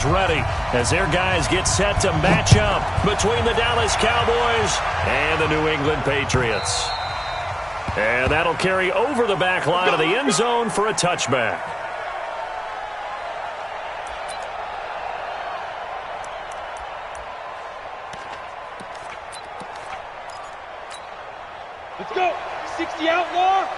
Ready as their guys get set to match up between the Dallas Cowboys and the New England Patriots. And that'll carry over the back line of the end zone for a touchback. Let's go. 60 out more.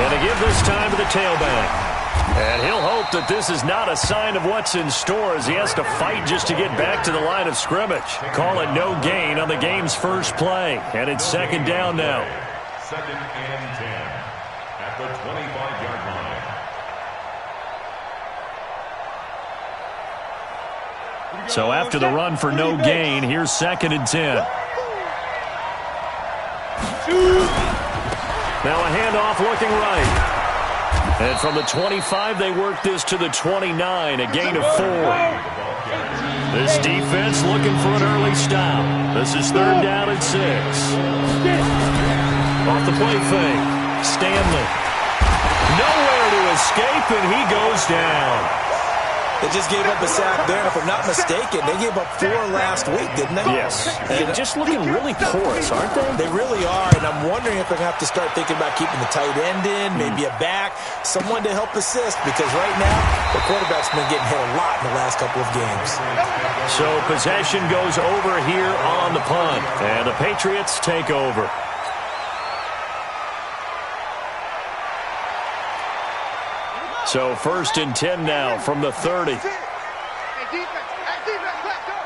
And to give this time to the tailback. And he'll hope that this is not a sign of what's in store as he has to fight just to get back to the line of scrimmage. Call it no gain on the game's first play. And it's second down now. Second and 10 at the 25-yard line. So after the run for no gain, here's second and 10. Now a handoff looking right. And from the 25, they work this to the 29, a gain of 4. This defense looking for an early stop. This is third down and 6. Off the play fake, Stanley. Nowhere to escape, and he goes down. They just gave up a sack there. If I'm not mistaken, they gave up 4 last week, didn't they? Yes. They're just looking really porous, aren't they? They really are, and I'm wondering if they're going to have to start thinking about keeping the tight end in, maybe a back, someone to help assist, because right now, the quarterback's been getting hit a lot in the last couple of games. So possession goes over here on the punt, and the Patriots take over. So first and 10 now from the 30. Hey, defense, let's go.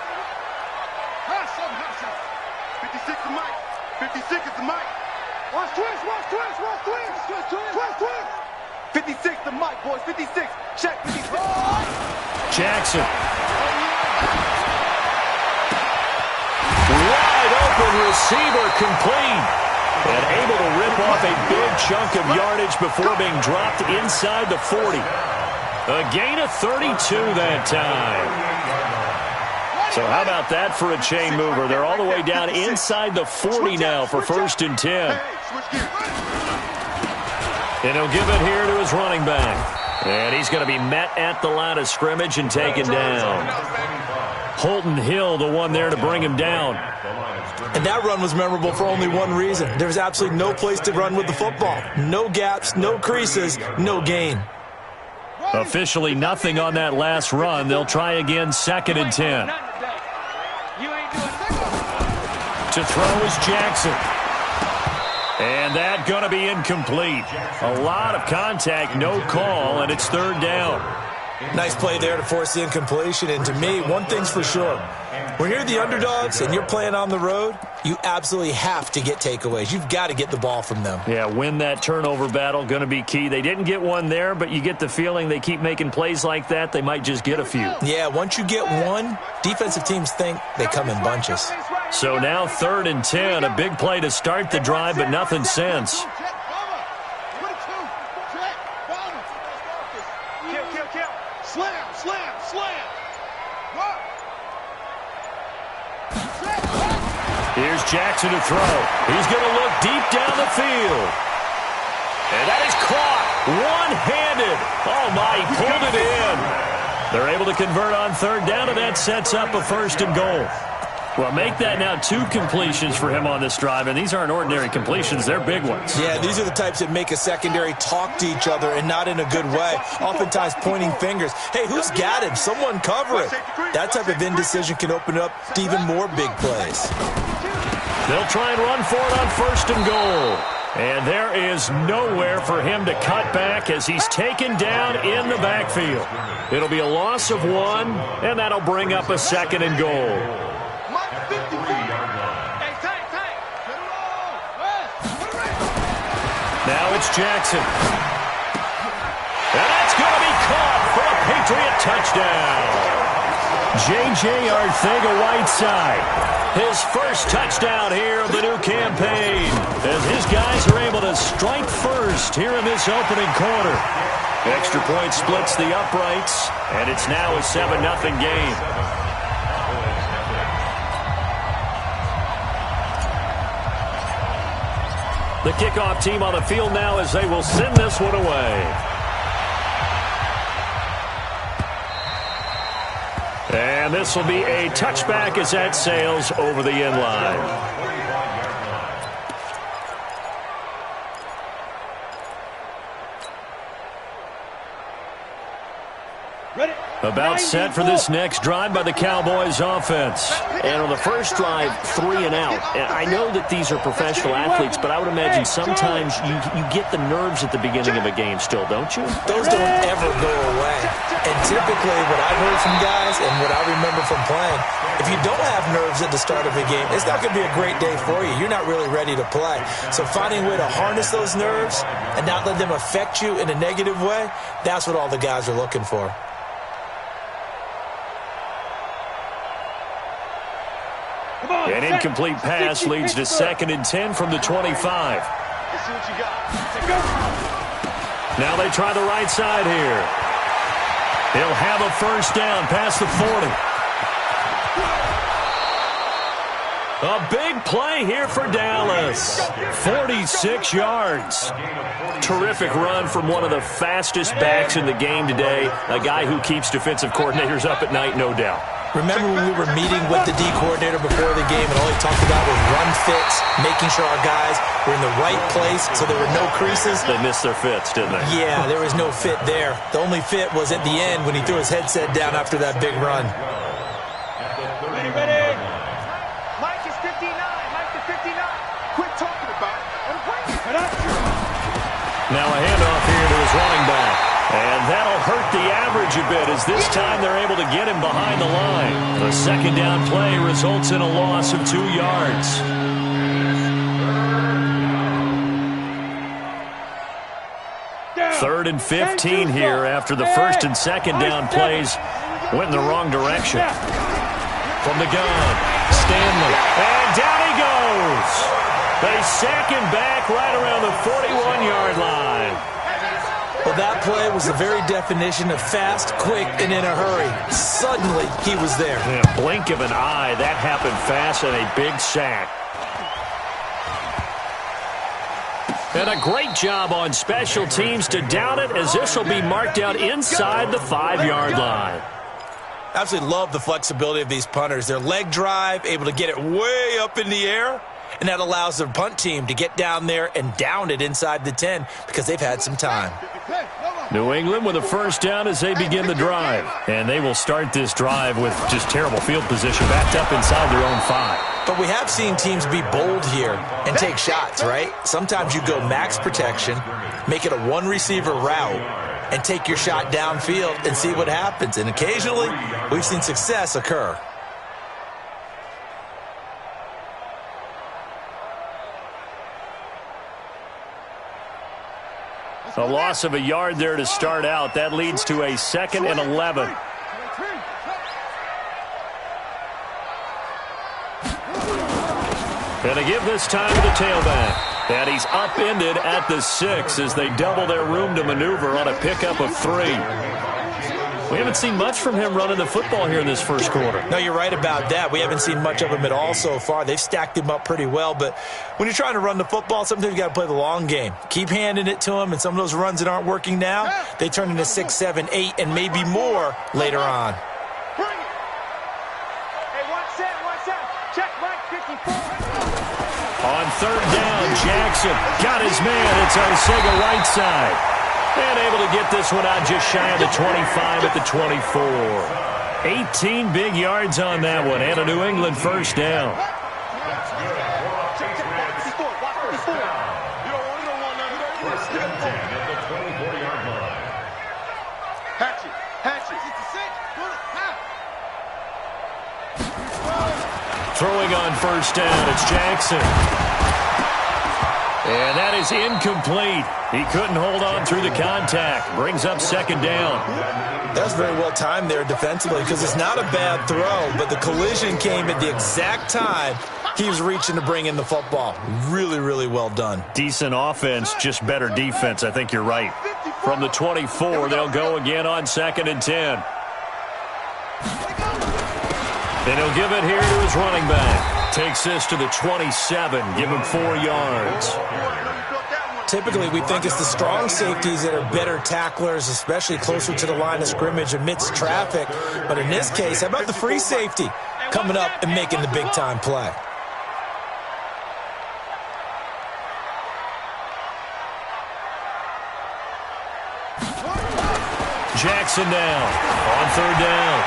Hustle. 56 is Mike. 56 is the Mike. Watch twist. 56 the Mike, boys. 56. Check 56. Jackson. Wide open receiver complete. And able to rip off a big chunk of yardage before being dropped inside the 40. A gain of 32 that time. So how about that for a chain mover? They're all the way down inside the 40 now for first and 10. And he'll give it here to his running back. And he's going to be met at the line of scrimmage and taken down. Holton Hill, the one there to bring him down. And that run was memorable for only one reason. There was absolutely no place to run with the football. No gaps, no creases, no gain. Officially nothing on that last run. They'll try again, second and 10. To throw is Jackson. And that going to be incomplete. A lot of contact, no call, and it's third down. Nice play there to force the incompletion. And to me, one thing's for sure. When you're the underdogs and you're playing on the road, you absolutely have to get takeaways. You've got to get the ball from them. Yeah, win that turnover battle, going to be key. They didn't get one there, but you get the feeling they keep making plays like that, they might just get a few. Yeah, once you get one, defensive teams think they come in bunches. So now third and 10, a big play to start the drive, but nothing since. Here's Jackson to throw. He's going to look deep down the field. And that is caught one-handed. Oh, my, he pulled it in. They're able to convert on third down, and that sets up a first and goal. Well, make that now 2 completions for him on this drive, and these aren't ordinary completions. They're big ones. Yeah, these are the types that make a secondary talk to each other and not in a good way, oftentimes pointing fingers. Hey, who's got him? Someone cover it. That type of indecision can open up to even more big plays. They'll try and run for it on first and goal. And there is nowhere for him to cut back as he's taken down in the backfield. It'll be a loss of 1, and that'll bring up a second and goal. Now it's Jackson. And that's going to be caught for a Patriot touchdown. J.J. Arcega-Whiteside. His first touchdown here of the new campaign as his guys are able to strike first here in this opening quarter. Extra point splits the uprights, and it's now a 7-0 game. The kickoff team on the field now as they will send this one away. And this will be a touchback as that sails over the end line. About set for this next drive by the Cowboys offense. And on the first drive, 3 and out. And I know that these are professional athletes, but I would imagine sometimes you get the nerves at the beginning of a game still, don't you? Those don't ever go away. And typically what I've heard from guys and what I remember from playing, if you don't have nerves at the start of a game, it's not going to be a great day for you. You're not really ready to play. So finding a way to harness those nerves and not let them affect you in a negative way, that's what all the guys are looking for. An incomplete pass leads to 2nd and 10 from the 25. Let's see what you got. Now they try the right side here. He'll have a first down past the 40. A big play here for Dallas. 46 yards. Terrific run from one of the fastest backs in the game today. A guy who keeps defensive coordinators up at night, no doubt. Remember when we were meeting with the D coordinator before the game and all he talked about was run fits, making sure our guys were in the right place so there were no creases? They missed their fits, didn't they? Yeah, there was no fit there. The only fit was at the end when he threw his headset down after that big run. Ready. Mike is 59. Mike is 59. Quit talking about it. Now a handoff here to his running back. And that'll hurt the average a bit as this time they're able to get him behind the line. The second down play results in a loss of 2 yards. Third and 15 here after the first and second down plays went in the wrong direction. From the gun, Stanley, and down he goes. They sack him back right around the 41-yard line. Well, that play was the very definition of fast, quick, and in a hurry. Suddenly, he was there. In a blink of an eye, that happened fast and a big sack. And a great job on special teams to down it as this will be marked out inside the 5-yard line. Absolutely love the flexibility of these punters. Their leg drive, able to get it way up in the air, and that allows their punt team to get down there and down it inside the 10 because they've had some time. New England with a first down as they begin the drive. And they will start this drive with just terrible field position backed up inside their own 5. But we have seen teams be bold here and take shots, right? Sometimes you go max protection, make it a one-receiver route, and take your shot downfield and see what happens. And occasionally, we've seen success occur. A loss of a yard there to start out. That leads to a 2nd and 11. And a give this time to the tailback. And he's upended at the 6 as they double their room to maneuver on a pickup of 3. We haven't seen much from him running the football here in this first quarter. No, you're right about that. We haven't seen much of him at all so far. They've stacked him up pretty well, but when you're trying to run the football, sometimes you got to play the long game. Keep handing it to him, and some of those runs that aren't working now, they turn into 6, 7, 8, and maybe more later on. Bring it. Hey, watch out. Check Mike 54. On third down, Jackson got his man. It's Arcega right side. And able to get this one out just shy of the 25 at the 24. 18 big yards on that one, and a New England first down. Throwing on first down, it's Jackson. And that is incomplete. He couldn't hold on through the contact. Brings up second down. That's very well timed there defensively because it's not a bad throw, but the collision came at the exact time he was reaching to bring in the football. Really, really well done. Decent offense, just better defense. I think you're right. From the 24, they'll go again on 2nd and 10. And he'll give it here to his running back. takes this to the 27. Give him 4 yards. Typically, we think it's the strong safeties that are better tacklers, especially closer to the line of scrimmage amidst traffic. But in this case, how about the free safety coming up and making the big-time play? Jackson down on 3rd down.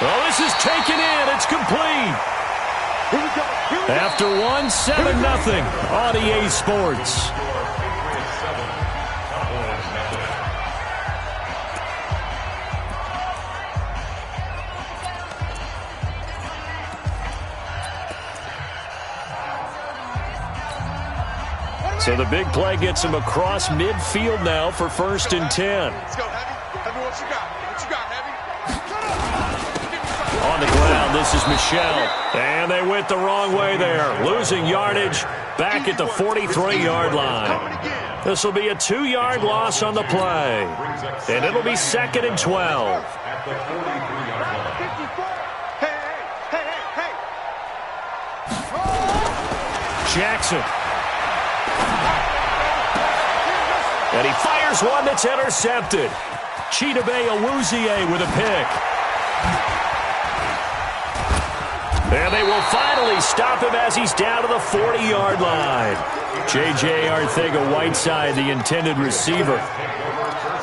Well, this is taken in. It's complete. After 1, 7-0 on EA Sports. So the big play gets him across midfield now for 1st and 10. Let's go, Heavy. Heavy, what you got? What you got, Heavy? On the ground, this is Michelle. And they went the wrong way there. Losing yardage back at the 43-yard line. This will be a 2-yard loss on the play. And it'll be 2nd and 12. At the 43-yard line. Hey. Jackson. And he fires one that's intercepted. Chidobe Awuzie with a pick. And they will finally stop him as he's down to the 40-yard line. J.J. Arcega-Whiteside, the intended receiver.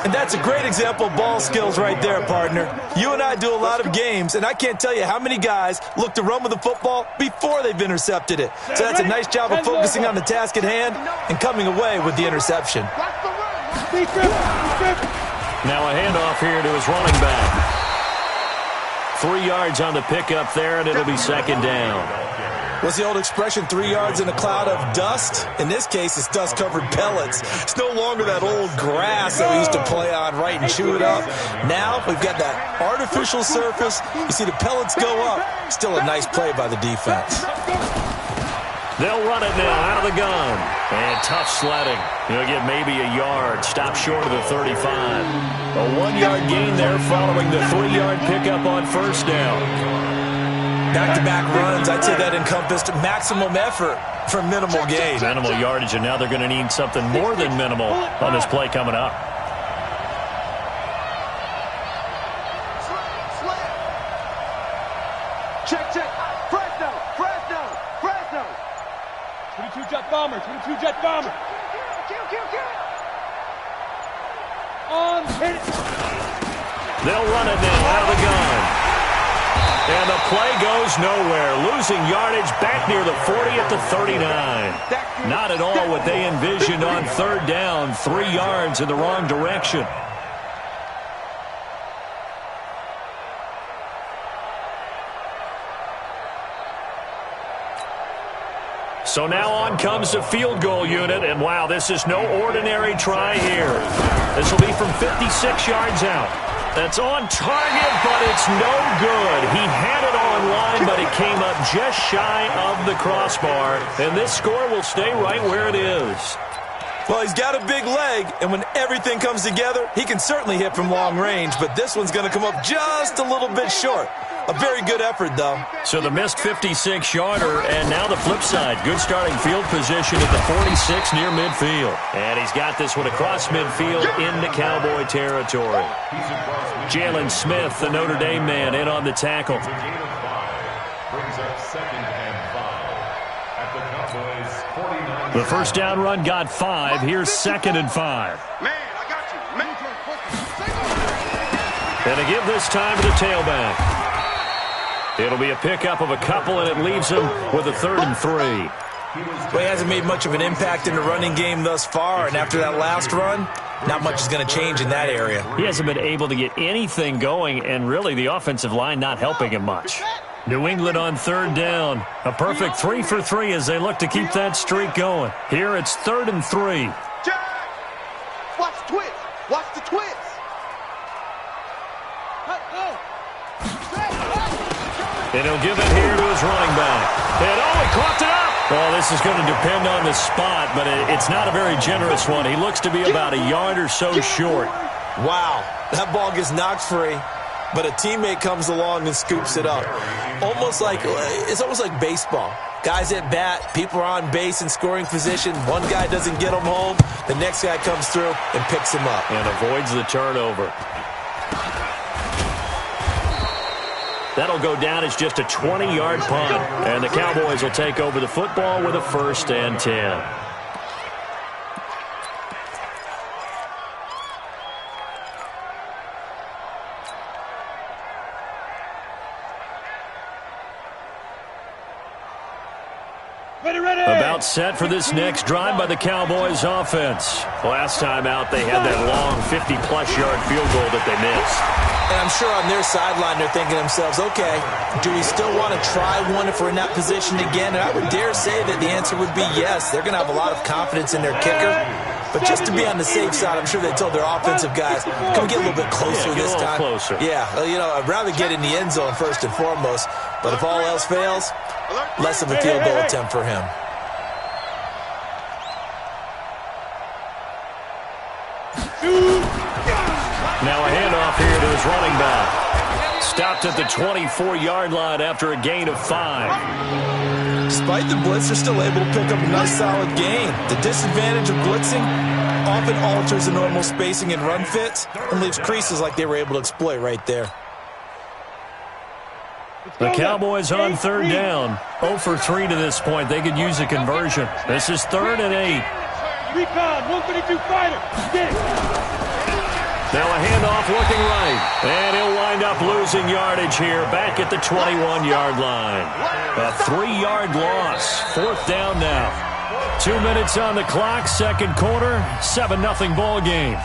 And that's a great example of ball skills right there, partner. You and I do a lot of games, and I can't tell you how many guys look to run with the football before they've intercepted it. So that's a nice job of focusing on the task at hand and coming away with the interception. Now a handoff here to his running back. 3 yards on the pickup there, and it'll be 2nd down. What's the old expression, 3 yards in a cloud of dust? In this case, it's dust-covered pellets. It's no longer that old grass that we used to play on, right, and chew it up. Now we've got that artificial surface. You see the pellets go up. Still a nice play by the defense. They'll run it now out of the gun. And tough sledding. He'll get maybe a yard. Stop short of the 35. A 1-yard gain there following the 3-yard pickup on 1st down. Back-to-back runs, I'd say that encompassed maximum effort for minimal gain. Minimal yardage, and now they're going to need something more than minimal on this play coming up. Check. Fresno. 22-jet bomber. On hit. They'll run it now out of the gun. And the play goes nowhere. Losing yardage back near the 40 at the 39. Not at all what they envisioned on 3rd down. 3 yards in the wrong direction. So now on comes the field goal unit, and wow, this is no ordinary try here. This will be from 56 yards out. That's on target, but it's no good. He had it on line, but it came up just shy of the crossbar, and this score will stay right where it is. Well, he's got a big leg, and when everything comes together, he can certainly hit from long range, but this one's going to come up just a little bit short. A very good effort, though. So the missed 56-yarder, and now the flip side. Good starting field position at the 46 near midfield. And he's got this one across midfield into Cowboy territory. Jalen Smith, the Notre Dame man, in on the tackle. Brings up 2nd and 5 at the Cowboys' 49. The first down run got 5. Here's 2nd and 5. Man, I got you. And to give this time to the tailback. It'll be a pickup of a couple, and it leaves him with a 3rd and 3. Well, he hasn't made much of an impact in the running game thus far, and after that last run, not much is going to change in that area. He hasn't been able to get anything going, and really the offensive line not helping him much. New England on 3rd down. A perfect 3 for 3 as they look to keep that streak going. Here it's 3rd and 3. Watch the twist. Watch the twist. And he'll give it here to his running back. And he caught it up. Well, this is going to depend on the spot, but it's not a very generous one. He looks to be about a yard or so short. Wow, that ball gets knocked free, but a teammate comes along and scoops it up. almost like baseball. Guys at bat, people are on base in scoring position. One guy doesn't get them home. The next guy comes through and picks him up. And avoids the turnover. That'll go down as just a 20-yard punt. And the Cowboys will take over the football with a 1st and 10. About set for this next drive by the Cowboys offense. Last time out, they had that long 50-plus yard field goal that they missed. And I'm sure on their sideline they're thinking to themselves, okay, do we still want to try one if we're in that position again? And I would dare say that the answer would be yes. They're going to have a lot of confidence in their kicker. But just to be on the safe side, I'm sure they told their offensive guys, come get a little bit closer this time. Closer. Yeah, I'd rather get in the end zone first and foremost. But if all else fails, less of a field goal attempt for him. Now a handoff here to his running back. Stopped at the 24-yard line after a gain of 5. Despite the blitz, they're still able to pick up a nice solid gain. The disadvantage of blitzing often alters the normal spacing and run fits and leaves creases like they were able to exploit right there. The Cowboys on 3rd down. 0 for 3 to this point. They could use a conversion. This is 3rd and 8. Rebound, 132 fighter. Get it. Now a handoff looking right. And he'll wind up losing yardage here back at the 21-yard line. A 3-yard loss. 4th down now. 2 minutes on the clock, 2nd quarter, 7-0 ball game.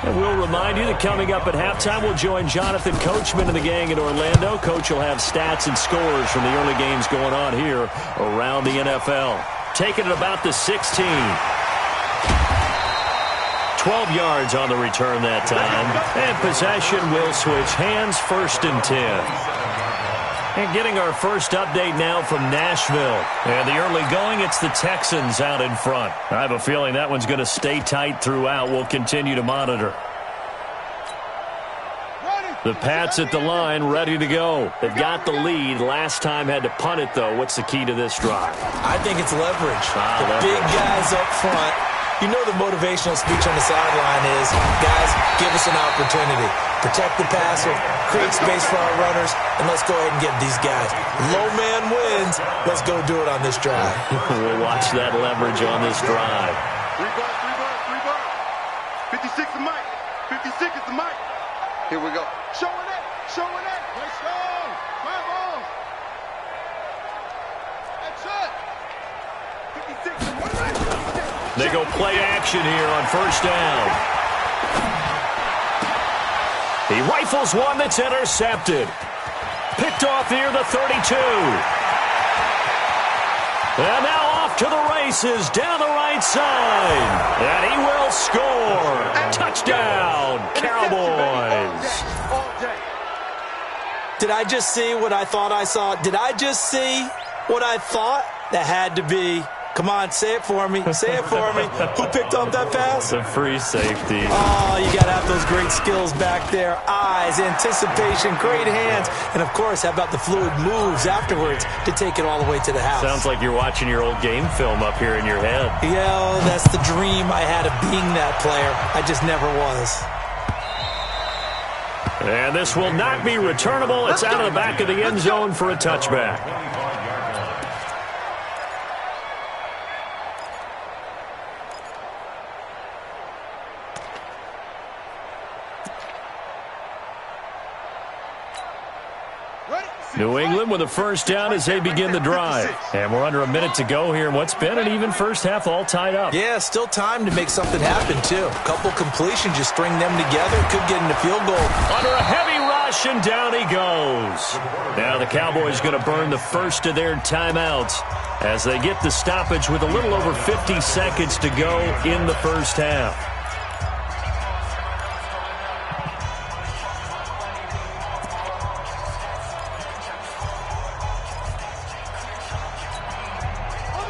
And we'll remind you that coming up at halftime, we'll join Jonathan Coachman and the gang in Orlando. Coach will have stats and scores from the early games going on here around the NFL. Taking it about the 16. 12 yards on the return that time. And possession will switch hands, 1st and 10. And getting our first update now from Nashville. And the early going, it's the Texans out in front. I have a feeling that one's going to stay tight throughout. We'll continue to monitor. The Pats at the line, ready to go. They've got the lead. Last time had to punt it, though. What's the key to this drive? I think it's leverage. Big guys up front. You know the motivational speech on the sideline is, guys, give us an opportunity. Protect the passer, create space for our runners, and let's go ahead and get these guys. Low man wins. Let's go do it on this drive. We'll watch that leverage on this drive. 3 bars. 56 is Mike. 56 is the Mike. Here we go. Showing it. Let's go. 5 balls. That's it. 56 is one right. They go play action here on 1st down. He rifles one that's intercepted. Picked off near the 32. And now off to the races down the right side. And he will score. Touchdown, Cowboys. Did I just see what I thought I saw? Did I just see what I thought? That had to be. Come on, say it for me. Say it for me. Who picked up that pass? The free safety. Oh, you got to have those great skills back there. Eyes, anticipation, great hands. And, of course, how about the fluid moves afterwards to take it all the way to the house? Sounds like you're watching your old game film up here in your head. Yeah, that's the dream I had of being that player. I just never was. And this will not be returnable. It's out of the back of the end zone for a touchback. New England with a 1st down as they begin the drive. And we're under a minute to go here in what's been an even first half, all tied up. Yeah, still time to make something happen, too. A couple completions, you string them together, could get into field goal. Under a heavy rush, and down he goes. Now the Cowboys going to burn the first of their timeouts as they get the stoppage with a little over 50 seconds to go in the first half.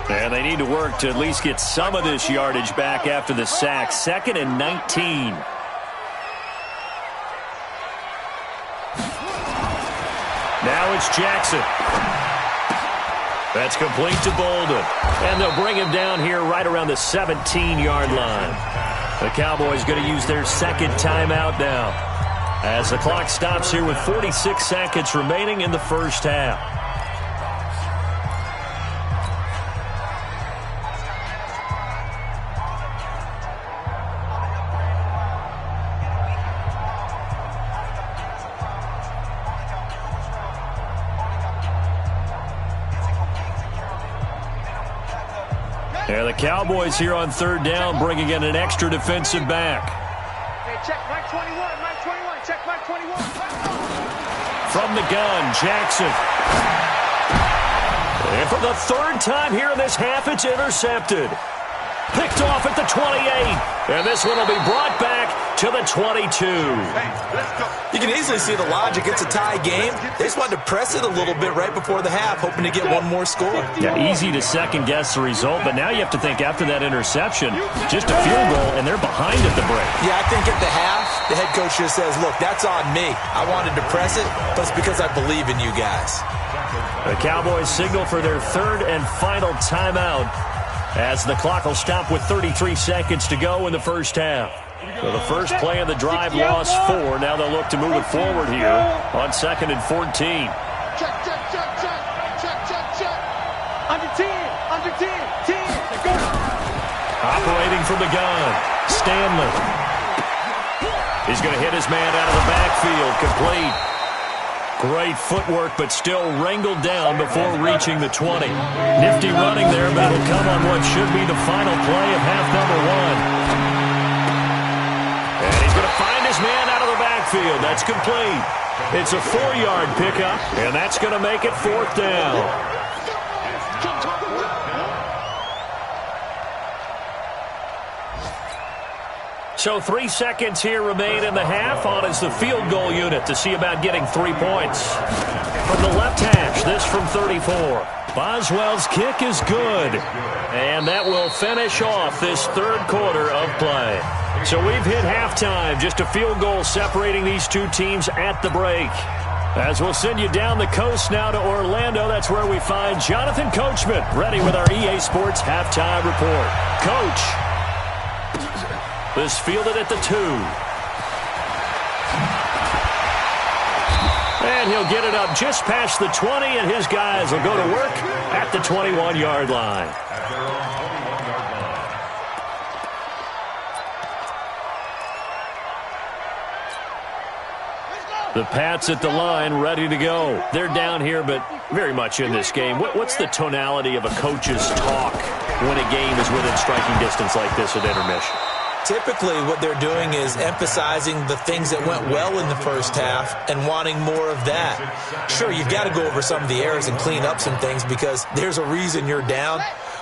And they need to work to at least get some of this yardage back after the sack. 2nd and 19. Now it's Jackson. That's complete to Bolden. And they'll bring him down here right around the 17-yard line. The Cowboys going to use their second timeout now, as the clock stops here with 46 seconds remaining in the first half. And the Cowboys here on third down, bringing in an extra defensive back. Hey, check Mike 21, Mike 21, check Mike 21. From the gun, Jackson. And for the third time here in this half, it's intercepted. Picked off at the 28. And this one will be brought back to the 22. You can easily see the logic. It's a tie game. They just wanted to press it a little bit right before the half, hoping to get one more score. Yeah, easy to second-guess the result, but now you have to think after that interception, just a field goal, and they're behind at the break. Yeah, I think at the half, the head coach just says, look, that's on me. I wanted to press it, but it's because I believe in you guys. The Cowboys signal for their third and final timeout, as the clock will stop with 33 seconds to go in the first half. So the first play of the drive lost 4. Now they'll look to move it forward here on 2nd and 14. Check, check, check, check, check, check, check. Under 10, under 10, 10. Go. Operating from the gun, Stanley. He's going to hit his man out of the backfield, complete. Great footwork, but still wrangled down before reaching the 20. Nifty running there, but it'll come on what should be the final play of half number 1. And he's going to find his man out of the backfield. That's complete. It's a 4-yard pickup, and that's going to make it 4th down. So 3 seconds here remain in the half. On is the field goal unit to see about getting 3 points. From the left hash, this from 34. Boswell's kick is good. And that will finish off this third quarter of play. So we've hit halftime. Just a field goal separating these two teams at the break. As we'll send you down the coast now to Orlando, that's where we find Jonathan Coachman, ready with our EA Sports halftime report. Coach. This fielded at the 2. And he'll get it up just past the 20, and his guys will go to work at the 21-yard line. The Pats at the line, ready to go. They're down here, but very much in this game. What's the tonality of a coach's talk when a game is within striking distance like this at intermission? Typically, what they're doing is emphasizing the things that went well in the first half and wanting more of that. Sure, you've got to go over some of the errors and clean up some things because there's a reason you're down.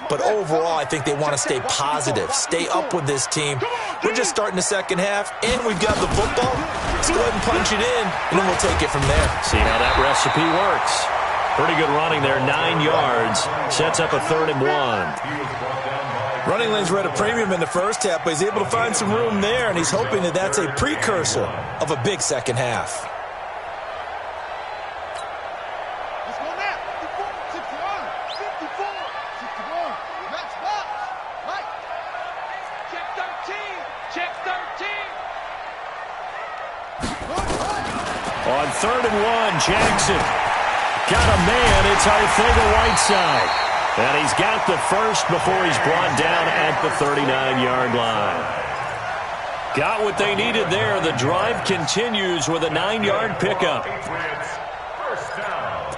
But overall, I think they want to stay positive, stay up with this team. We're just starting the second half, and we've got the football. Let's go ahead and punch it in, and then we'll take it from there. See how that recipe works. Pretty good running there, 9 yards. Sets up a 3rd and 1. Running lanes were at a premium in the first half, but he's able to find some room there, and he's hoping that that's a precursor of a big second half. Let's go now. 54, 61, 54, 61. Max box. Mike. Check 13. Check 13. On 3rd and 1, Jackson. Got a man. It's Arcega-Whiteside. And he's got the first before he's brought down at the 39-yard line. Got what they needed there. The drive continues with a 9-yard pickup. First down.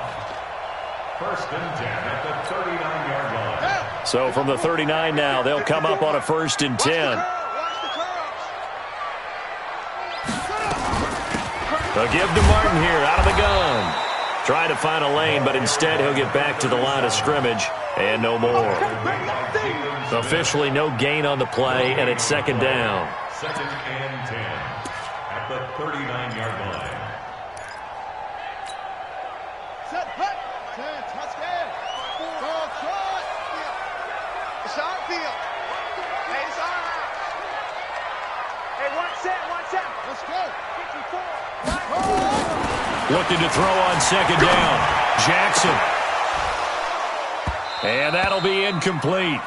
1st and 10 at the 39-yard line. So from the 39 now, they'll come up on a 1st and 10. They'll give to Martin here out of the gun. Trying to find a lane, but instead he'll get back to the line of scrimmage and no more. Officially no gain on the play, and it's 2nd down. 2nd and 10 at the 39-yard line. Set, hut. 10, touchdown. Ball short. Shot field. Hey, it's all right. Hey, 1 set, 1 set. Let's go. 54. Looking to throw on second down. Jackson. And that'll be incomplete.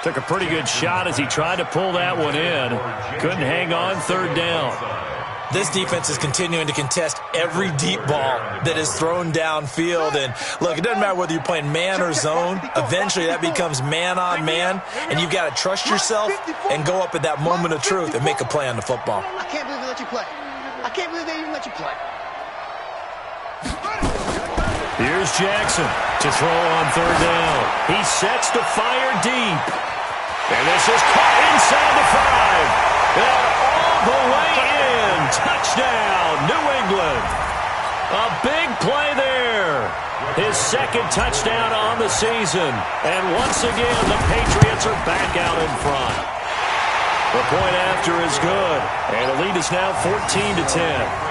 Took a pretty good shot as he tried to pull that one in. Couldn't hang on third down. This defense is continuing to contest every deep ball that is thrown downfield. And, look, it doesn't matter whether you're playing man or zone. Eventually that becomes man on man, and you've got to trust yourself and go up at that moment of truth and make a play on the football. I can't believe they let you play. I can't believe they even let you play. Here's Jackson to throw on third down. He sets to fire deep. And this is caught inside the 5. And all the way in. Touchdown, New England. A big play there. His second touchdown on the season. And once again, the Patriots are back out in front. The point after is good. And the lead is now 14-10.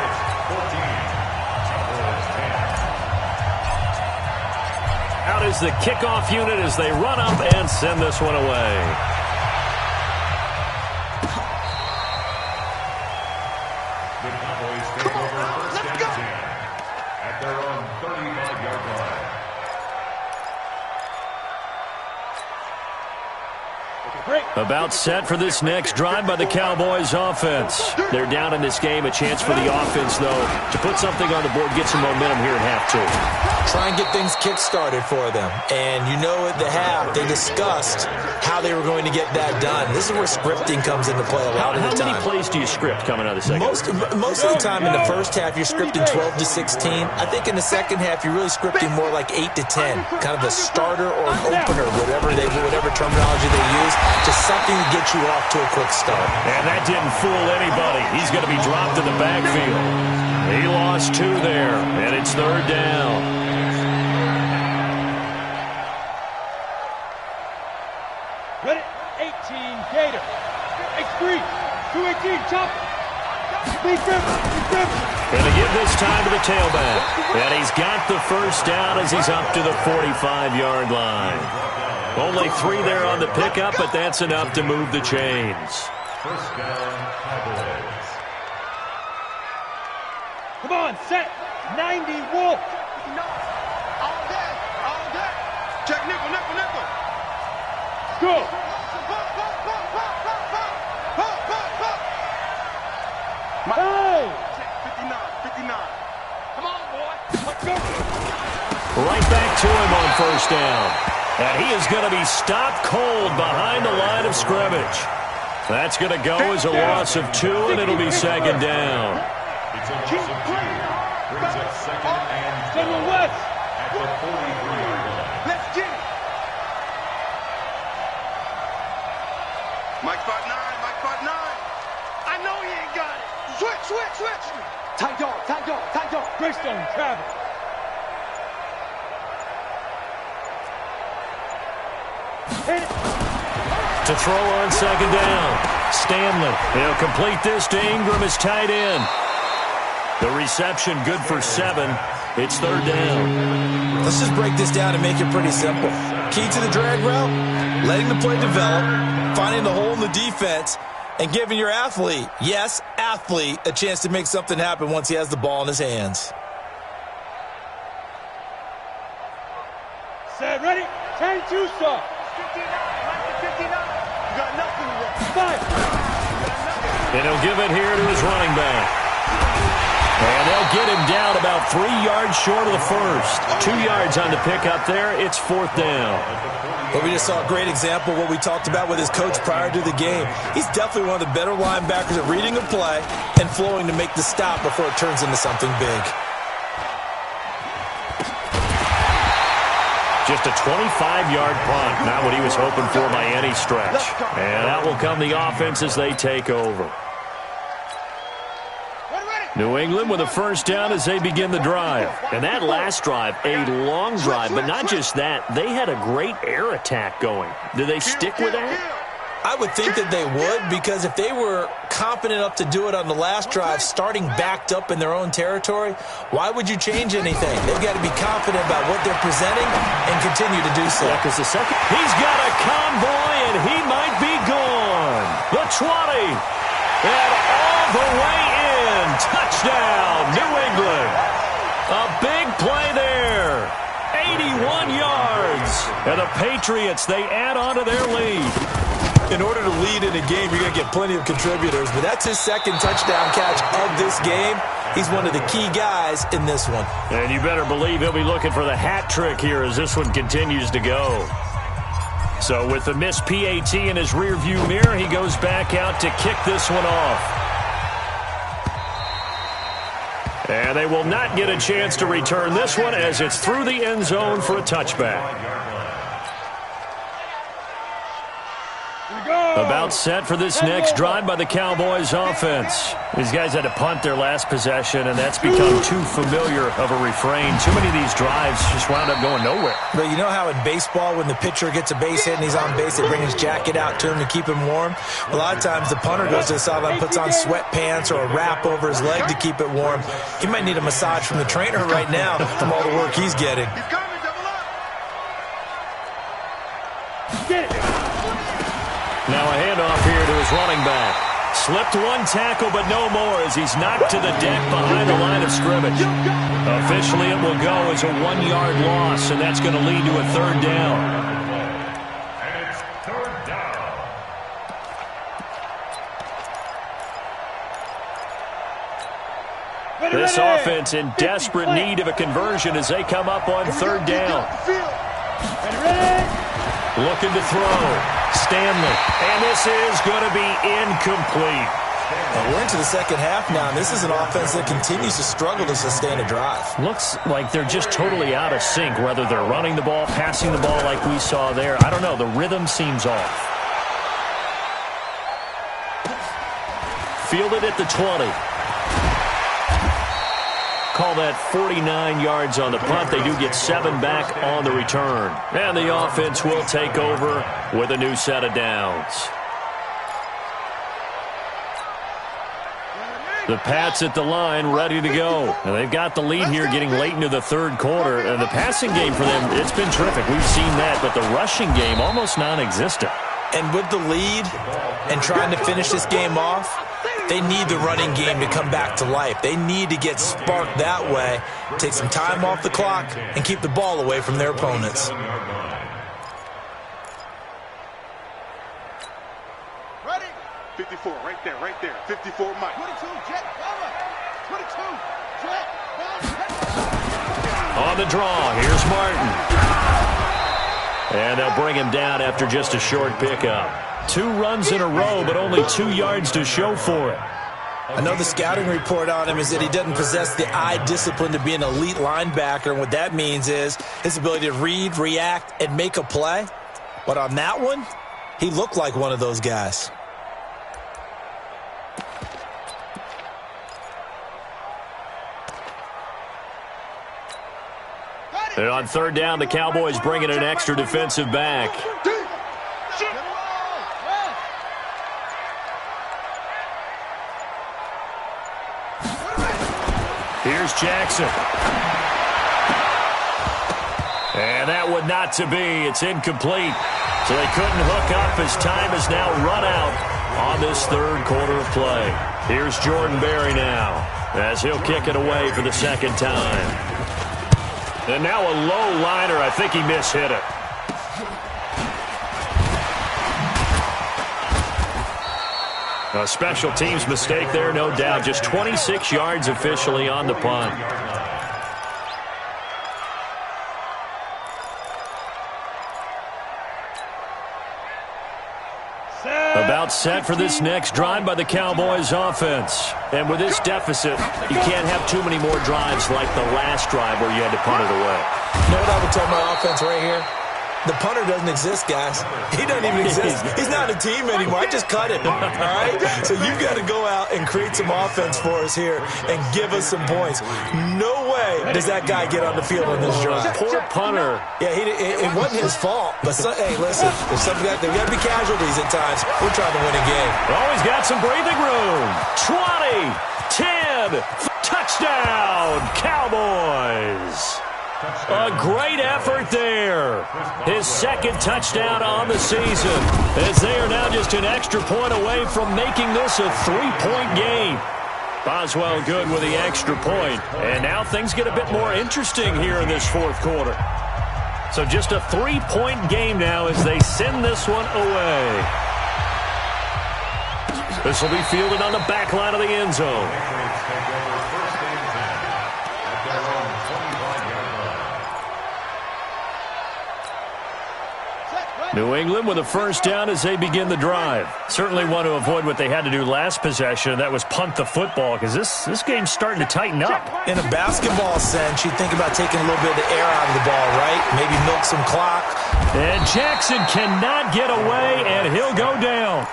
Out is the kickoff unit as they run up and send this one away. The Cowboys take over first and 10 at their own 35-yard line. About set for this next drive by the Cowboys offense. They're down in this game. A chance for the offense, though, to put something on the board, get some momentum here at half two. Try and get things kick-started for them. And you know at the half, they discussed how they were going to get that done. This is where scripting comes into play a lot of the time. How many plays do you script coming out of the second? Most of the time in the first half, you're scripting 12 to 16. I think in the second half, you're really scripting more like 8 to 10. Kind of a starter or an opener, whatever terminology they use, just something to get you off to a quick start. And that didn't fool anybody. He's going to be dropped in the backfield. He lost 2 there, and it's third down. Ready? 18, Gator. X3, 218, chop. Gonna give this time to the tailback. And he's got the first down as he's up to the 45-yard line. Only 3 there on the pickup, but that's enough to move the chains. First down, Cowboys. Come on, set. 90, Wolf. All day, all day. Check nickel, nickel, nickel. Go. Hey! 59. Come on, boy. Let's go. Right back to him on first down. And he is going to be stopped cold behind the line of scrimmage. That's going to go as a loss of 2, and it'll be second down. It's a loss of 2. Brings up second and 12 West. at the 43-yard line. Let's get it. Mike 5'9", Mike 5'9". I know he ain't got it. Switch. Tight dog. Greystone, Travis. Hit it. To throw on second down. Stanley. He'll complete this to Ingram as tight end. The reception good for 7. It's third down. Let's just break this down and make it pretty simple. Key to the drag route, letting the play develop, finding the hole in the defense, and giving your athlete, yes, athlete, a chance to make something happen once he has the ball in his hands. Set, ready? 10, 2, stop. 59. You got nothing to run. Five. And he'll give it here to his running back. And they'll get him down about 3 yards short of the first. 2 yards on the pickup there. It's fourth down. But we just saw a great example of what we talked about with his coach prior to the game. He's definitely one of the better linebackers at reading a play and flowing to make the stop before it turns into something big. Just a 25-yard punt. Not what he was hoping for by any stretch. And that will come the offense as they take over. New England with a first down as they begin the drive. And that last drive, a long drive, but not just that. They had a great air attack going. Do they stick with that? I would think that they would, because if they were confident enough to do it on the last drive, starting backed up in their own territory, why would you change anything? They've got to be confident about what they're presenting and continue to do so. Yeah, because the second, he's got a convoy, and he might be gone. The 20, and all the way in. Touchdown, New England. A big play there. 81 yards. And the Patriots, they add on to their lead. In order to lead in a game, you're going to get plenty of contributors, but that's his second touchdown catch of this game. He's one of the key guys in this one. And you better believe he'll be looking for the hat trick here as this one continues to go. So with the missed PAT in his rearview mirror, he goes back out to kick this one off. And they will not get a chance to return this one as it's through the end zone for a touchback. About set for this next drive by the Cowboys offense. These guys had to punt their last possession, and that's become too familiar of a refrain. Too many of these drives just wound up going nowhere. But you know how in baseball, when the pitcher gets a base hit and he's on base, they bring his jacket out to him to keep him warm? A lot of times the punter goes to the sideline, puts on sweatpants or a wrap over his leg to keep it warm. He might need a massage from the trainer right now from all the work he's getting. Now a handoff here to his running back. Slipped one tackle, but no more as he's knocked to the deck behind the line of scrimmage. Officially, it will go as a 1-yard loss, and that's going to lead to a third down. And it's third down. This offense in desperate need of a conversion as they come up on third down. Looking to throw. Stanley. And this is going to be incomplete. Well, we're into the second half now, and this is an offense that continues to struggle to sustain a drive. Looks like they're just totally out of sync, whether they're running the ball, passing the ball like we saw there. I don't know. The rhythm seems off. Fielded at the 20. Call that 49 yards on the punt. They do get 7 back on the return. And the offense will take over with a new set of downs. The Pats at the line ready to go. And they've got the lead here getting late into the third quarter. And the passing game for them, it's been terrific. We've seen that. But the rushing game, almost non-existent. And with the lead and trying to finish this game off, they need the running game to come back to life. They need to get sparked that way, take some time off the clock, and keep the ball away from their opponents. Ready? 54, right there, right there. 54, Mike. 22, jet, 22, jet, on the draw, here's Martin. And they'll bring him down after just a short pickup. 2 runs in a row, but only 2 yards to show for it. I know the scouting report on him is that he doesn't possess the eye discipline to be an elite linebacker, and what that means is his ability to read, react, and make a play. But on that one, he looked like one of those guys. And on third down, the Cowboys bringing an extra defensive back. Here's Jackson. And that would not to be. It's incomplete. So they couldn't hook up as time has now run out on this third quarter of play. Here's Jordan Berry now as he'll kick it away for the second time. And now a low liner. I think he mishit it. A special teams mistake there, no doubt. Just 26 yards officially on the punt. About set for this next drive by the Cowboys offense. And with this deficit, you can't have too many more drives like the last drive where you had to punt it away. You know what I would tell my offense right here? The punter doesn't exist, guys. He doesn't even exist. He's not a team anymore. I just cut him, all right? So you've got to go out and create some offense for us here and give us some points. No way does that guy get on the field on this drive. Poor punter. Yeah, it wasn't his fault. But, hey, listen, there's got to be casualties at times. We're trying to win a game. Always got some breathing room. 20, 10, touchdown, Cowboys. A great effort there. His second touchdown on the season, as they are now just an extra point away from making this a 3-point game. Boswell good with the extra point. And now things get a bit more interesting here in this fourth quarter. So just a 3-point game now as they send this one away. This will be fielded on the back line of the end zone. New England with a first down as they begin the drive. Certainly want to avoid what they had to do last possession. That was punt the football, because this game's starting to tighten up. In a basketball sense, you think about taking a little bit of the air out of the ball, right? Maybe milk some clock. And Jackson cannot get away, and he'll go down.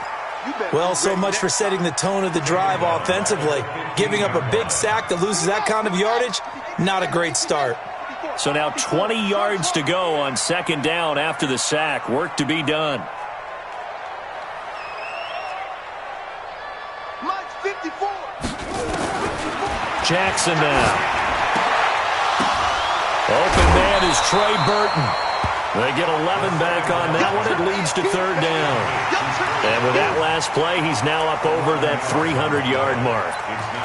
Well, so much for setting the tone of the drive offensively. Giving up a big sack that loses that kind of yardage, not a great start. So now 20 yards to go on second down after the sack. Work to be done. Jackson now. Open man is Trey Burton. They get 11 back on that one. It leads to third down. And with that last play, he's now up over that 300-yard mark.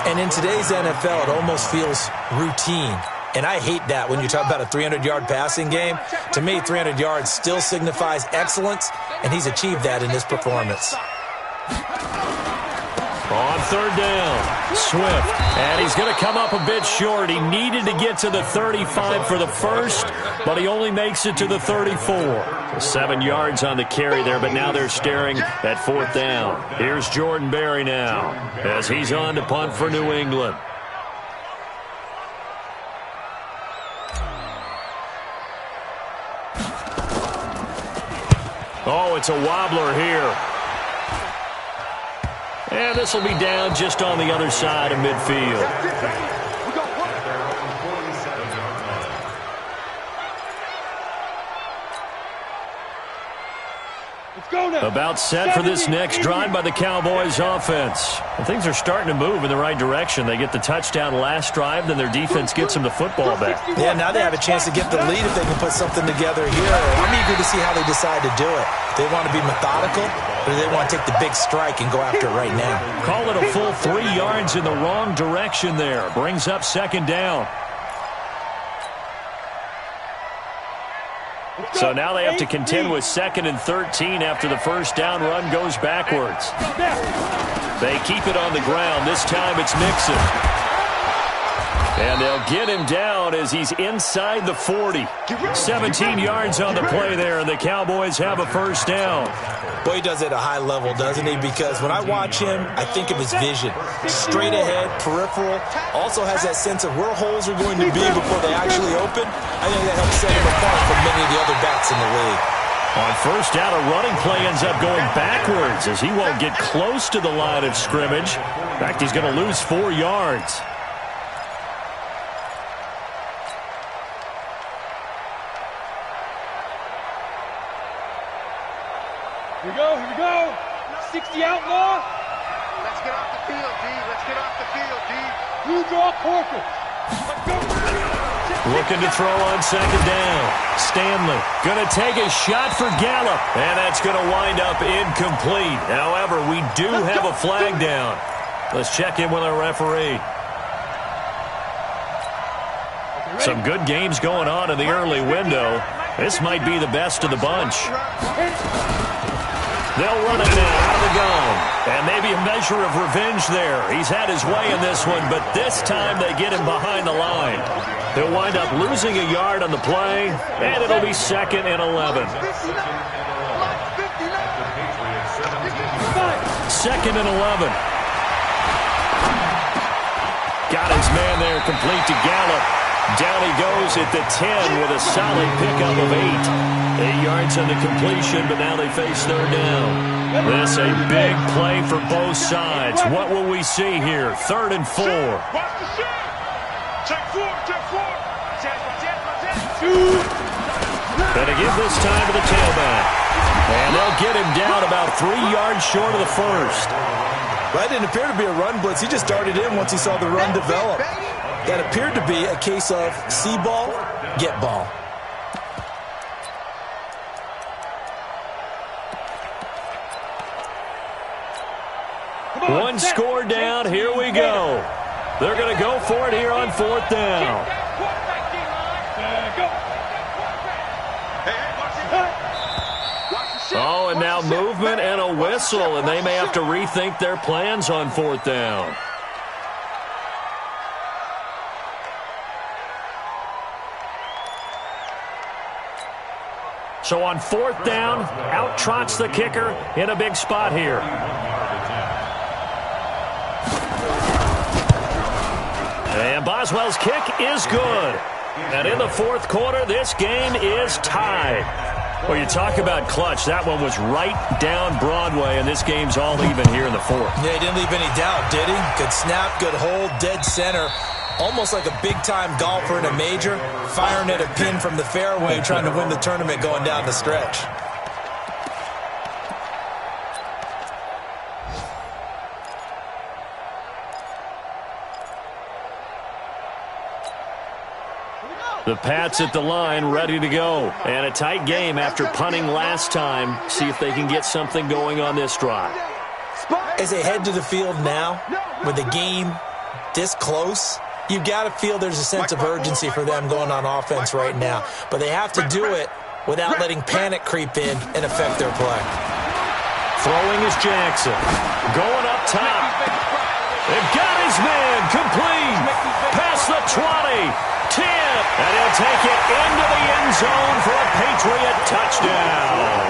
And in today's NFL, it almost feels routine. And I hate that when you talk about a 300-yard passing game. To me, 300 yards still signifies excellence, and he's achieved that in this performance. On third down, Swift. And he's going to come up a bit short. He needed to get to the 35 for the first, but he only makes it to the 34. 7 yards on the carry there, but now they're staring at fourth down. Here's Jordan Berry now as he's on to punt for New England. Oh, it's a wobbler here. And this will be down just on the other side of midfield. About set for this next drive by the Cowboys offense. And things are starting to move in the right direction. They get the touchdown last drive, then their defense gets them the football back. Yeah, now they have a chance to get the lead if they can put something together here. I'm eager to see how they decide to do it. Do they want to be methodical, or do they want to take the big strike and go after it right now? Call it a full 3 yards in the wrong direction there. Brings up second down. So now they have to contend with 2nd and 13 after the first down run goes backwards. They keep it on the ground. This time it's Mixon. And they'll get him down as he's inside the 40. 17 yards on the play there, and the Cowboys have a first down. Boy, he does it at a high level, doesn't he? Because when I watch him, I think of his vision. Straight ahead, peripheral. Also has that sense of where holes are going to be before they actually open. I think that helps set him apart from many of the other backs in the league. On first down, a running play ends up going backwards as he won't get close to the line of scrimmage. In fact, he's going to lose 4 yards. Here we go. 60 outlaw. Let's get off the field, D. Let's get off the field, D. Blue draw Corker. Let's go. Looking to throw on second down. Stanley going to take a shot for Gallup. And that's going to wind up incomplete. However, we do have a flag down. Let's check in with our referee. Some good games going on in the early window. This might be the best of the bunch. They'll run it now out of the gun. And maybe a measure of revenge there. He's had his way in this one, but this time they get him behind the line. They'll wind up losing a yard on the play, and it'll be 2nd and 11. 2nd and 11. Got his man there, complete to Gallup. Down he goes at the 10 with a solid pickup of 8. 8 yards on the completion, but now they face third down. This a big play for both sides. What will we see here? 3rd and 4. Gonna give this time to the tailback. And they'll get him down about 3 yards short of the first. Well, that didn't appear to be a run blitz. He just darted in once he saw the run develop. That appeared to be a case of see ball, get ball. One score down. Here we go. They're going to go for it here on 4th down. Oh, and now movement and a whistle, and they may have to rethink their plans on 4th down. So on 4th down, out trots the kicker in a big spot here. And Boswell's kick is good. And in the 4th quarter, this game is tied. Well, you talk about clutch. That one was right down Broadway, and this game's all even here in the 4th. Yeah, he didn't leave any doubt, did he? Good snap, good hold, dead center. Almost like a big-time golfer in a major, firing at a pin from the fairway, trying to win the tournament going down the stretch. The Pats at the line, ready to go. And a tight game after punting last time. See if they can get something going on this drive. As they head to the field now, with the game this close, you've got to feel there's a sense of urgency for them going on offense right now. But they have to do it without letting panic creep in and affect their play. Throwing is Jackson. Going up top. They've got his man complete. Past the 20. 10. And he'll take it into the end zone for a Patriot touchdown.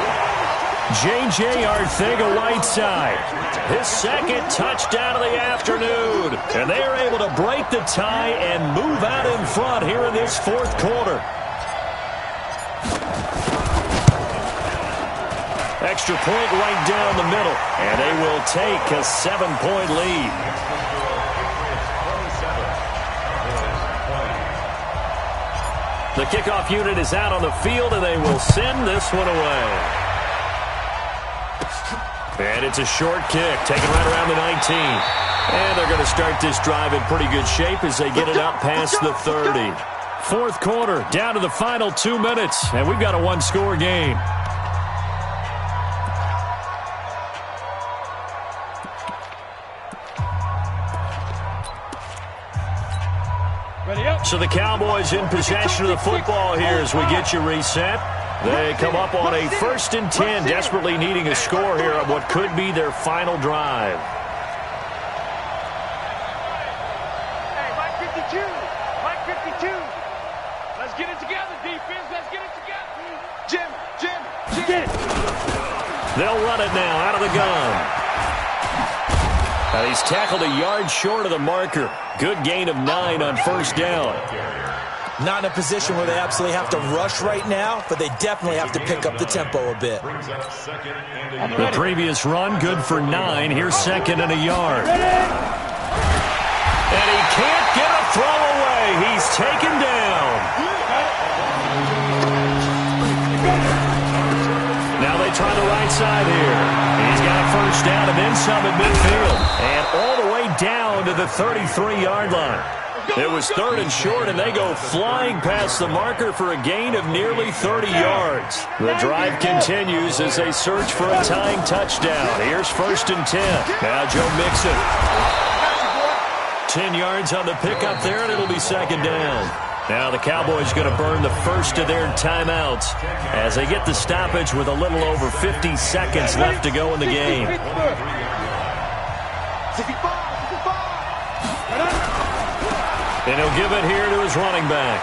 J.J. Arcega-Whiteside, his second touchdown of the afternoon. And they are able to break the tie and move out in front here in this 4th quarter. Extra point right down the middle. And they will take a 7-point lead. The kickoff unit is out on the field, and they will send this one away. And it's a short kick, taken right around the 19. And they're going to start this drive in pretty good shape as they get it out past the 30. 4th quarter, down to the final 2 minutes, and we've got a one-score game. So the Cowboys in possession of the football here as we get you reset. They come up on a 1st and 10, desperately needing a score here on what could be their final drive. Hey, Mike 52. Mike 52. Let's get it together, defense. Let's get it together. Jim. Get it. They'll run it now out of the gun. And he's tackled a yard short of the marker. Good gain of 9 on 1st down. Not in a position where they absolutely have to rush right now, but they definitely have to pick up the tempo a bit. The previous run, good for 9. Here's 2nd and a yard. And he can't get a throw away. He's taken down. Now they try the right side here. He's got a 1st down and then some at midfield. And all the way down to the 33-yard line. It was 3rd and short, and they go flying past the marker for a gain of nearly 30 yards. The drive continues as they search for a tying touchdown. Here's 1st and 10. Now Joe Mixon. 10 yards on the pickup there, and it'll be 2nd down. Now the Cowboys going to burn the first of their timeouts as they get the stoppage with a little over 50 seconds left to go in the game. And he'll give it here to his running back.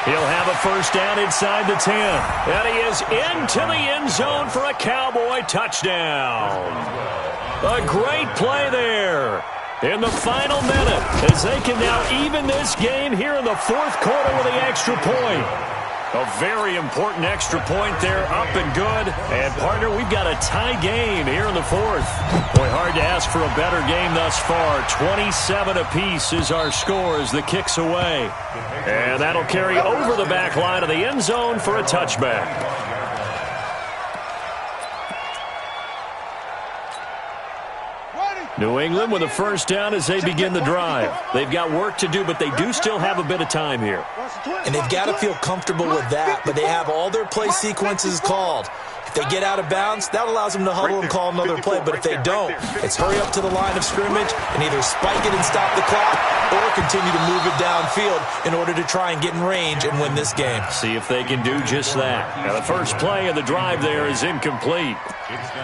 He'll have a 1st down inside the 10. And he is into the end zone for a Cowboy touchdown. A great play there in the final minute as they can now even this game here in the 4th quarter with the extra point. A very important extra point there, up and good. And, partner, we've got a tie game here in the 4th. Boy, hard to ask for a better game thus far. 27 apiece is our score as the kick's away. And that'll carry over the back line of the end zone for a touchback. New England with a 1st down as they begin the drive. They've got work to do, but they do still have a bit of time here. And they've got to feel comfortable with that, but they have all their play sequences called. If they get out of bounds, that allows them to huddle and call another play. But if they don't, it's hurry up to the line of scrimmage and either spike it and stop the clock or continue to move it downfield in order to try and get in range and win this game. See if they can do just that. Now, the first play of the drive there is incomplete.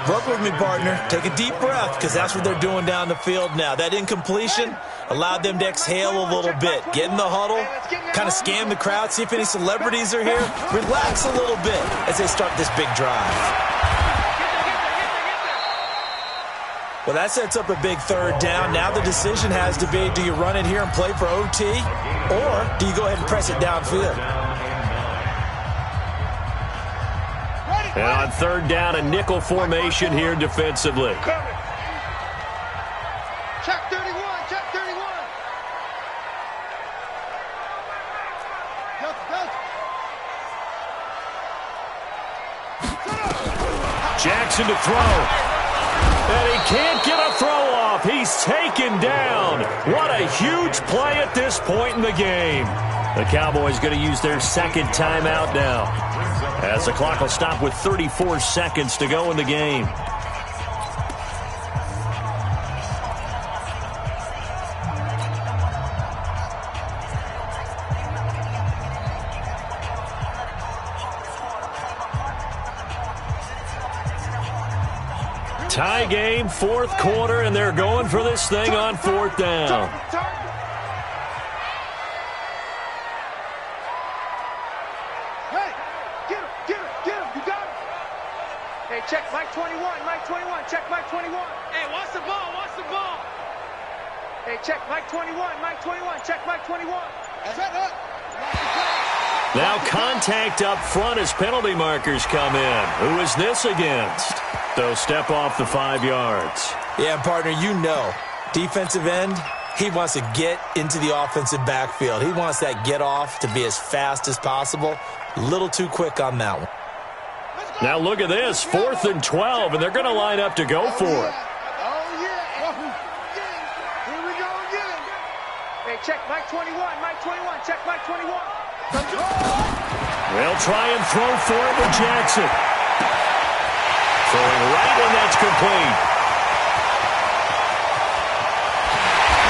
Work with me, partner. Take a deep breath, because that's what they're doing down the field now. That incompletion allowed them to exhale a little bit. Get in the huddle, kind of scan the crowd, see if any celebrities are here. Relax a little bit as they start this big drive. Well, that sets up a big third down. Now the decision has to be, do you run it here and play for OT, or do you go ahead and press it downfield? And on third down, a nickel formation here defensively. Check 31, check 31. Jackson to throw. And he can't get a throw off. He's taken down. What a huge play at this point in the game. The Cowboys going to use their second timeout now, as the clock will stop with 34 seconds to go in the game. Tie game, fourth quarter, and they're going for this thing on fourth down. Check Mike 21, Mike 21, check Mike 21. Hey, watch the ball, watch the ball. Hey, check Mike 21, Mike 21, check Mike 21. Now contact up front as penalty markers come in. Who is this against? So step off the 5 yards. Yeah, partner, you know, defensive end, he wants to get into the offensive backfield. He wants that get off to be as fast as possible. A little too quick on that one. Now look at this, 4th and 12, and they're going to line up to go for it. Oh, yeah. Here we go again. Hey, check Mike 21, Mike 21, check Mike 21. They'll try and throw for it with Jackson. Throwing right when that's complete.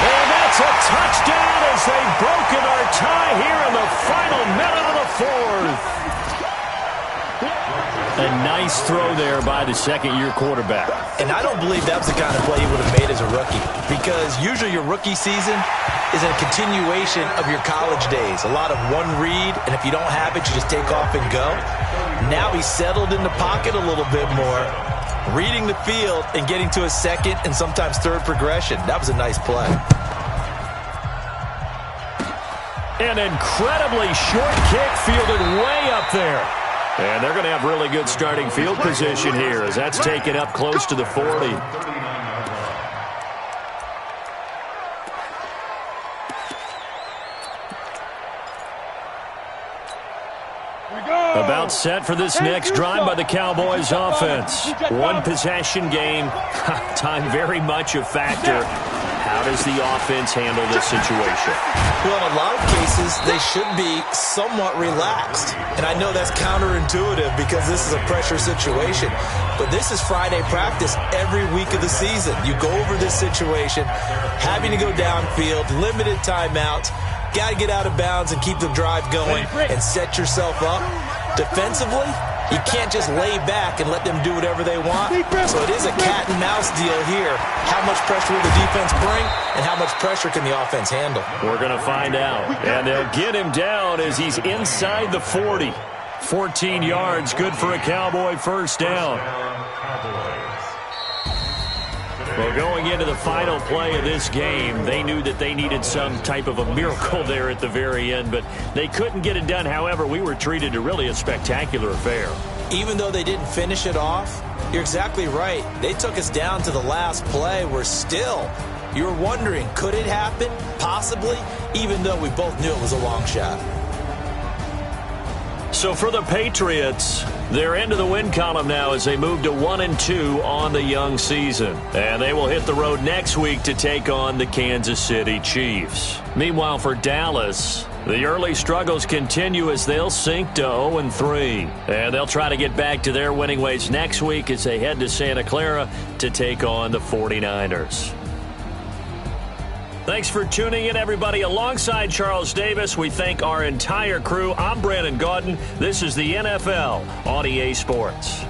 And that's a touchdown as they've broken our tie here in the final minute of the fourth. A nice throw there by the second-year quarterback. And I don't believe that was the kind of play he would have made as a rookie, because usually your rookie season is a continuation of your college days. A lot of one read, and if you don't have it, you just take off and go. Now he's settled in the pocket a little bit more, reading the field and getting to a second and sometimes third progression. That was a nice play. An incredibly short kick fielded way up there. And they're going to have really good starting field position here as that's taken up close to the 40. About set for this next drive by the Cowboys offense. One possession game. Time very much a factor. How does the offense handle this situation? Well, in a lot of cases, they should be somewhat relaxed. And I know that's counterintuitive because this is a pressure situation. But this is Friday practice every week of the season. You go over this situation, having to go downfield, limited timeouts, got to get out of bounds and keep the drive going and set yourself up. Defensively, you can't just lay back and let them do whatever they want. So it is a cat and mouse deal here. How much pressure will the defense bring, and how much pressure can the offense handle? We're going to find out. And they'll get him down as he's inside the 40. 14 yards, good for a Cowboy first down. Well, going into the final play of this game, they knew that they needed some type of a miracle there at the very end, but they couldn't get it done. However, we were treated to really a spectacular affair. Even though they didn't finish it off, you're exactly right. They took us down to the last play. We're still, you were wondering, could it happen? Possibly, even though we both knew it was a long shot. So for the Patriots, they're into the win column now as they move to 1-2 on the young season. And they will hit the road next week to take on the Kansas City Chiefs. Meanwhile, for Dallas, The early struggles continue as they'll sink to 0-3. And they'll try to get back to their winning ways next week as they head to Santa Clara to take on the 49ers. Thanks for tuning in, everybody. Alongside Charles Davis, we thank our entire crew. I'm Brandon Gaudin. This is the NFL on EA Sports.